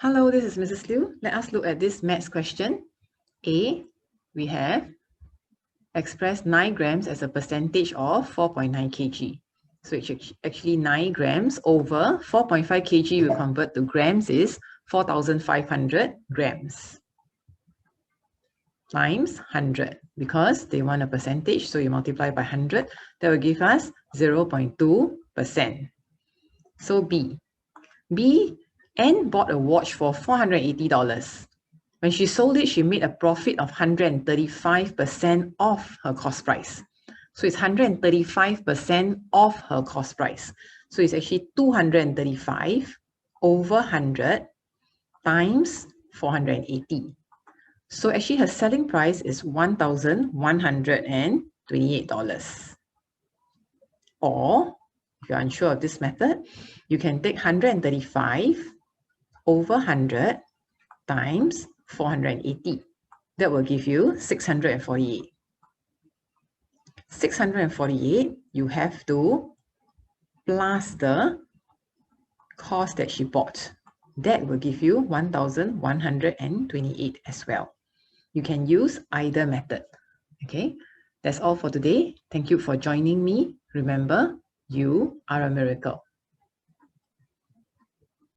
Hello, this is Mrs. Lew. Let us look at this maths question. A, we have expressed 9 grams as a percentage of 4.9 kg. So it's actually 9 grams over 4.5 kg we convert to grams is 4,500 grams times 100 because they want a percentage. So you multiply by 100, that will give us 0.2%. So B, Anne bought a watch for $480. When she sold it, she made a profit of 135% off her cost price. So it's 135% off her cost price. So it's actually 235 over 100 times 480. So actually her selling price is $1,128. Or if you're unsure of this method, you can take 135 over 100 times 480. That will give you 648. 648, you have to plus the cost that she bought. That will give you 1,128 as well. You can use either method. Okay, that's all for today. Thank you for joining me. Remember, you are a miracle.